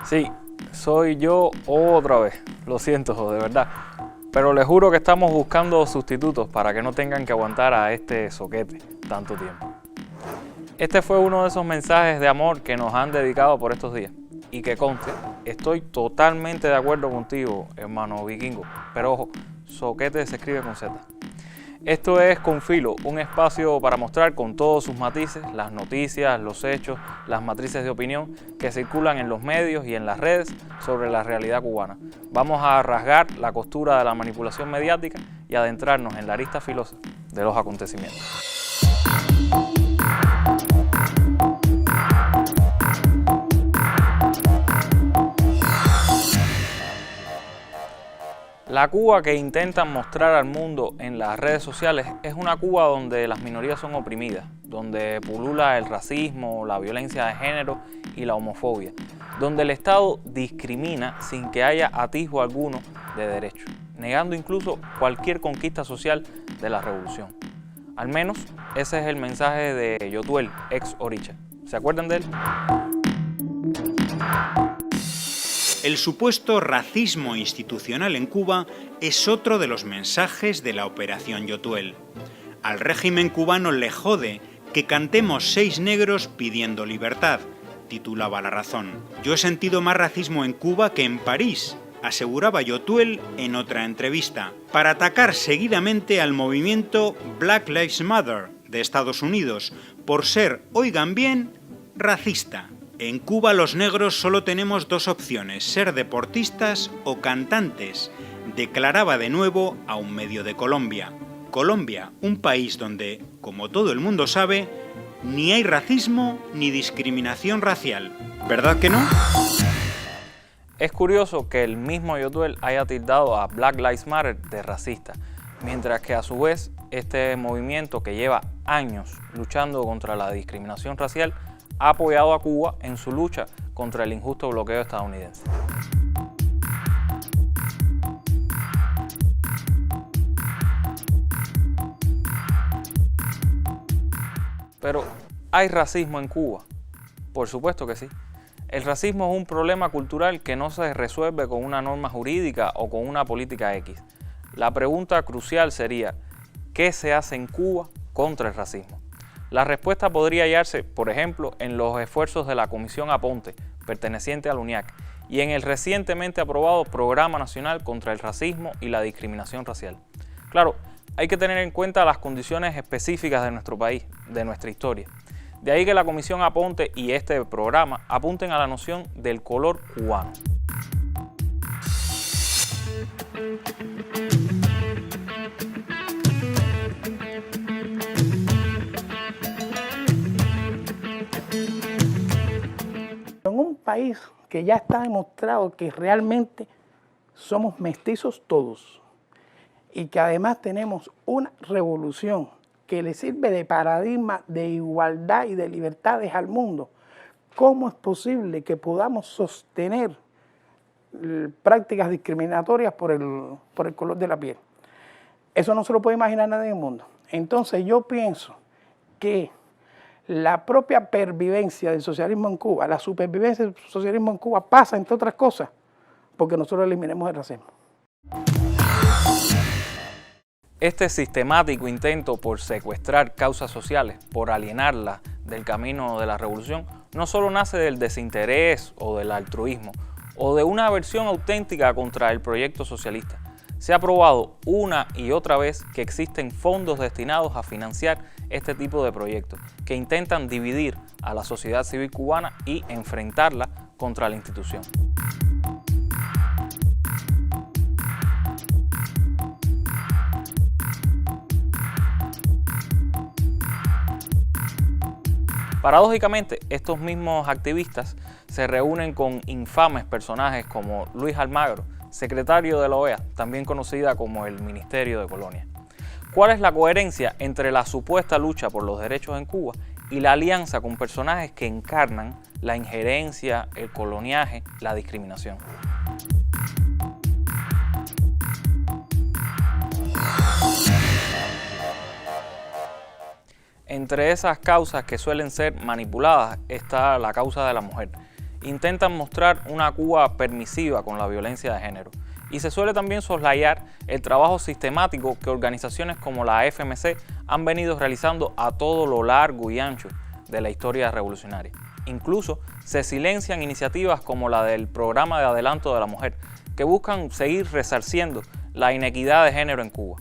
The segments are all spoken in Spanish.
Sí, soy yo otra vez. Lo siento, de verdad. Pero les juro que estamos buscando sustitutos para que no tengan que aguantar a este soquete tanto tiempo. Este fue uno de esos mensajes de amor que nos han dedicado por estos días. Y que conste, estoy totalmente de acuerdo contigo, hermano vikingo. Pero ojo, soquete se escribe con Z. Esto es Con Filo, un espacio para mostrar con todos sus matices las noticias, los hechos, las matrices de opinión que circulan en los medios y en las redes sobre la realidad cubana. Vamos a rasgar la costura de la manipulación mediática y adentrarnos en la arista filosa de los acontecimientos. La Cuba que intentan mostrar al mundo en las redes sociales es una Cuba donde las minorías son oprimidas, donde pulula el racismo, la violencia de género y la homofobia, donde el Estado discrimina sin que haya atisbo alguno de derecho, negando incluso cualquier conquista social de la revolución. Al menos ese es el mensaje de Yotuel, ex Oricha. ¿Se acuerdan de él? El supuesto racismo institucional en Cuba es otro de los mensajes de la Operación Yotuel. Al régimen cubano le jode que cantemos 6 negros pidiendo libertad, titulaba La Razón. Yo he sentido más racismo en Cuba que en París, aseguraba Yotuel en otra entrevista, para atacar seguidamente al movimiento Black Lives Matter de Estados Unidos por ser, oigan bien, racista. En Cuba los negros solo tenemos 2 opciones, ser deportistas o cantantes, declaraba de nuevo a un medio de Colombia. Colombia, un país donde, como todo el mundo sabe, ni hay racismo ni discriminación racial. ¿Verdad que no? Es curioso que el mismo Yotuel haya tildado a Black Lives Matter de racista, mientras que a su vez este movimiento que lleva años luchando contra la discriminación racial ha apoyado a Cuba en su lucha contra el injusto bloqueo estadounidense. Pero, ¿hay racismo en Cuba? Por supuesto que sí. El racismo es un problema cultural que no se resuelve con una norma jurídica o con una política X. La pregunta crucial sería, ¿qué se hace en Cuba contra el racismo? La respuesta podría hallarse, por ejemplo, en los esfuerzos de la Comisión Aponte, perteneciente al UNIAC, y en el recientemente aprobado Programa Nacional contra el Racismo y la Discriminación Racial. Claro, hay que tener en cuenta las condiciones específicas de nuestro país, de nuestra historia. De ahí que la Comisión Aponte y este programa apunten a la noción del color cubano. En un país que ya está demostrado que realmente somos mestizos todos y que además tenemos una revolución que le sirve de paradigma de igualdad y de libertades al mundo, ¿cómo es posible que podamos sostener prácticas discriminatorias por el color de la piel? Eso no se lo puede imaginar nadie en el mundo. Entonces yo pienso que la propia pervivencia del socialismo en Cuba, la supervivencia del socialismo en Cuba pasa, entre otras cosas, porque nosotros eliminemos el racismo. Este sistemático intento por secuestrar causas sociales, por alienarlas del camino de la revolución, no solo nace del desinterés o del altruismo, o de una aversión auténtica contra el proyecto socialista. Se ha probado una y otra vez que existen fondos destinados a financiar este tipo de proyectos, que intentan dividir a la sociedad civil cubana y enfrentarla contra la institución. Paradójicamente, estos mismos activistas se reúnen con infames personajes como Luis Almagro, secretario de la OEA, también conocida como el Ministerio de Colonia. ¿Cuál es la coherencia entre la supuesta lucha por los derechos en Cuba y la alianza con personajes que encarnan la injerencia, el coloniaje, la discriminación? Entre esas causas que suelen ser manipuladas está la causa de la mujer. intentan mostrar una Cuba permisiva con la violencia de género. Y se suele también soslayar el trabajo sistemático que organizaciones como la FMC han venido realizando a todo lo largo y ancho de la historia revolucionaria. Incluso se silencian iniciativas como la del Programa de Adelanto de la Mujer, que buscan seguir resarciendo la inequidad de género en Cuba.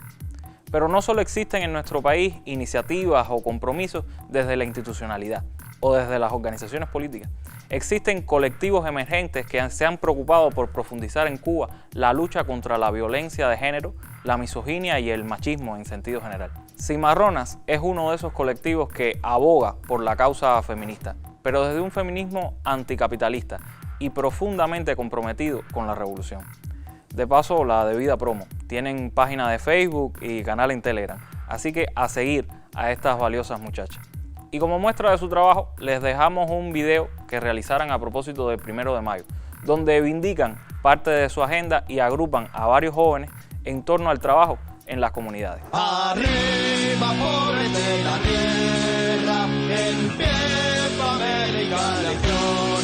Pero no solo existen en nuestro país iniciativas o compromisos desde la institucionalidad o desde las organizaciones políticas. Existen colectivos emergentes que se han preocupado por profundizar en Cuba la lucha contra la violencia de género, la misoginia y el machismo en sentido general. Cimarronas es uno de esos colectivos que aboga por la causa feminista, pero desde un feminismo anticapitalista y profundamente comprometido con la revolución. De paso, la debida promo. Tienen página de Facebook y canal en Telegram, así que a seguir a estas valiosas muchachas. Y como muestra de su trabajo, les dejamos un video que realizaron a propósito del 1 de mayo, donde vindican parte de su agenda y agrupan a varios jóvenes en torno al trabajo en las comunidades. Arriba, pobres de la tierra, empieza América lección.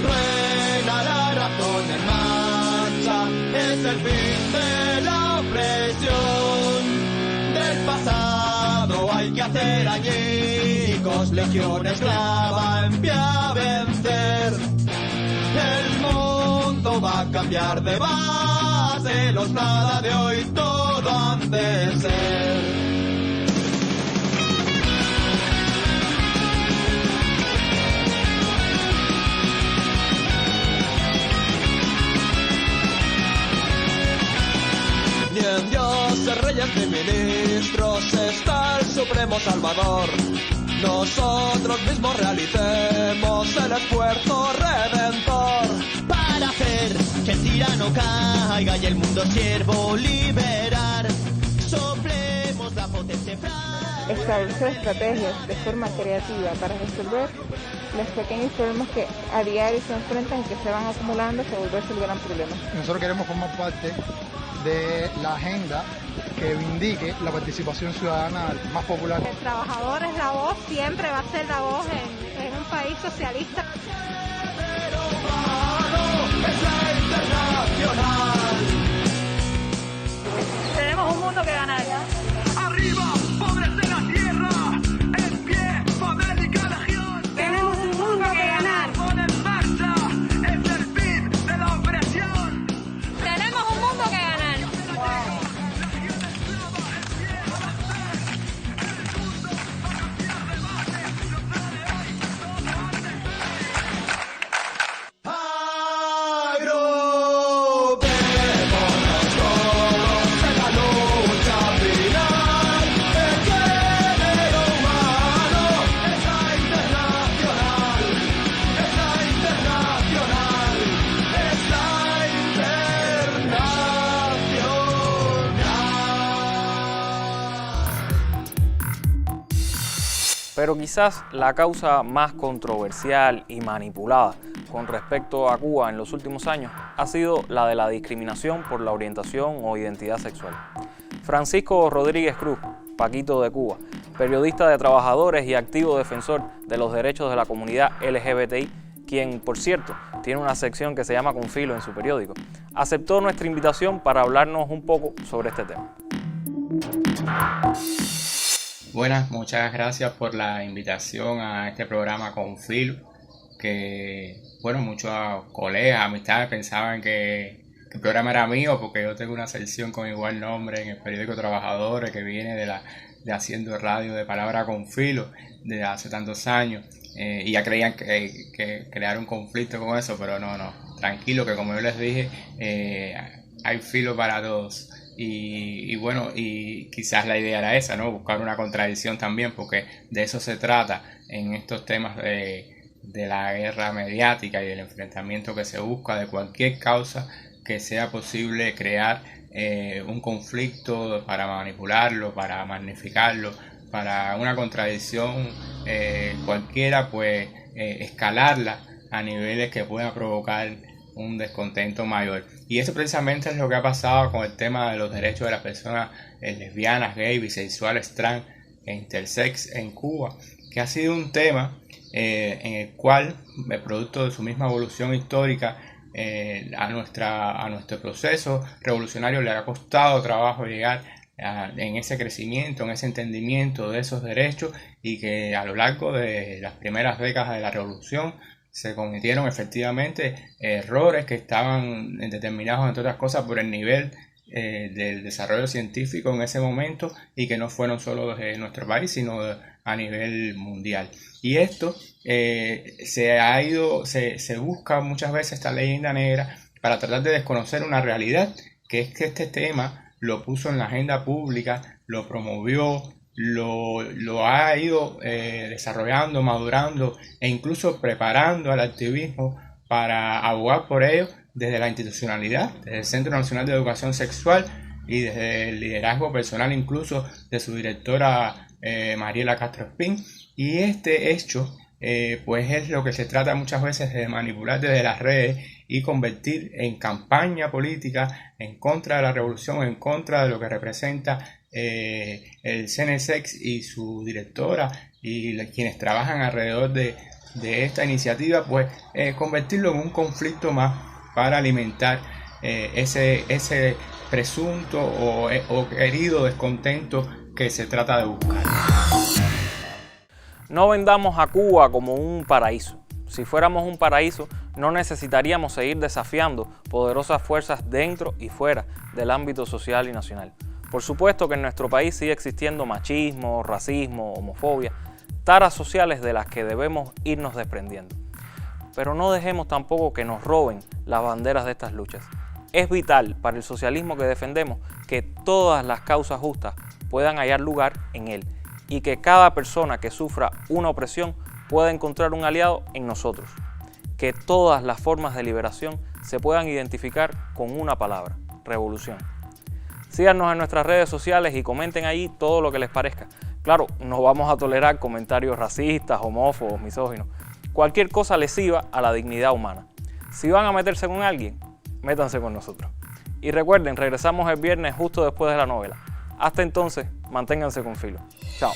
Truena la razón en marcha, es el fin de la opresión. Del pasado hay que hacer añicos, legión esclava en pie a vencer. El mundo va a cambiar de base, los nada de hoy todo han de ser. Ni en dioses, reyes ni ministros está el supremo salvador. Nosotros mismos realicemos el esfuerzo redentor para hacer que el tirano caiga y el mundo siervo liberar. Soplemos la potente frase. Establecer estrategias de forma creativa para resolver los pequeños problemas que a diario se enfrentan y que se van acumulando hasta volverse el gran problema. Nosotros queremos formar parte de la agenda que vindique la participación ciudadana más popular. El trabajador es la voz, siempre va a ser la voz en un país socialista. Tenemos un mundo que ganar. Arriba, pobres de la tierra, en pie, América legión. Tenemos un mundo que ganar. Pon en marcha, es el fin de la opresión. Tenemos un mundo que ganar. Pero quizás la causa más controversial y manipulada con respecto a Cuba en los últimos años ha sido la de la discriminación por la orientación o identidad sexual. Francisco Rodríguez Cruz, Paquito de Cuba, periodista de trabajadores y activo defensor de los derechos de la comunidad LGBTI, quien, por cierto, tiene una sección que se llama Con Filo en su periódico, aceptó nuestra invitación para hablarnos un poco sobre este tema. Buenas, muchas gracias por la invitación a este programa Con Filo, que, bueno, muchos colegas, amistades pensaban que el programa era mío porque yo tengo una sección con igual nombre en el periódico Trabajadores que viene de haciendo radio de Palabra Con Filo desde hace tantos años, y ya creían que crear un conflicto con eso, pero no, tranquilo, que como yo les dije, hay filo para todos. Y bueno, y quizás la idea era esa, ¿no? Buscar una contradicción también, porque de eso se trata en estos temas de la guerra mediática y del enfrentamiento que se busca de cualquier causa que sea posible crear un conflicto para manipularlo, para magnificarlo, para una contradicción cualquiera, pues escalarla a niveles que pueda provocar un descontento mayor. Y eso precisamente es lo que ha pasado con el tema de los derechos de las personas lesbianas, gays, bisexuales, trans e intersex en Cuba, que ha sido un tema en el cual, producto de su misma evolución histórica, a nuestro proceso revolucionario le ha costado trabajo llegar en ese crecimiento, en ese entendimiento de esos derechos, y que a lo largo de las primeras décadas de la revolución se cometieron efectivamente errores que estaban determinados, entre otras cosas, por el nivel del desarrollo científico en ese momento, y que no fueron solo de nuestro país, sino a nivel mundial. Y esto se busca muchas veces esta leyenda negra para tratar de desconocer una realidad, que es que este tema lo puso en la agenda pública, lo promovió, lo ha ido desarrollando, madurando e incluso preparando al activismo para abogar por ello desde la institucionalidad, desde el Centro Nacional de Educación Sexual y desde el liderazgo personal incluso de su directora Mariela Castro Espín. Y este hecho pues es lo que se trata muchas veces de manipular desde las redes y convertir en campaña política en contra de la revolución, en contra de lo que representa el CNSX y su directora y quienes trabajan alrededor de esta iniciativa, pues convertirlo en un conflicto más para alimentar ese presunto o querido descontento que se trata de buscar. No vendamos a Cuba como un paraíso. Si fuéramos un paraíso, no necesitaríamos seguir desafiando poderosas fuerzas dentro y fuera del ámbito social y nacional. Por supuesto que en nuestro país sigue existiendo machismo, racismo, homofobia, taras sociales de las que debemos irnos desprendiendo. Pero no dejemos tampoco que nos roben las banderas de estas luchas. Es vital para el socialismo que defendemos que todas las causas justas puedan hallar lugar en él, y que cada persona que sufra una opresión pueda encontrar un aliado en nosotros. Que todas las formas de liberación se puedan identificar con una palabra: revolución. Síganos en nuestras redes sociales y comenten ahí todo lo que les parezca. Claro, no vamos a tolerar comentarios racistas, homófobos, misóginos, cualquier cosa lesiva a la dignidad humana. Si van a meterse con alguien, métanse con nosotros. Y recuerden, regresamos el viernes justo después de la novela. Hasta entonces, manténganse con filo. Chao.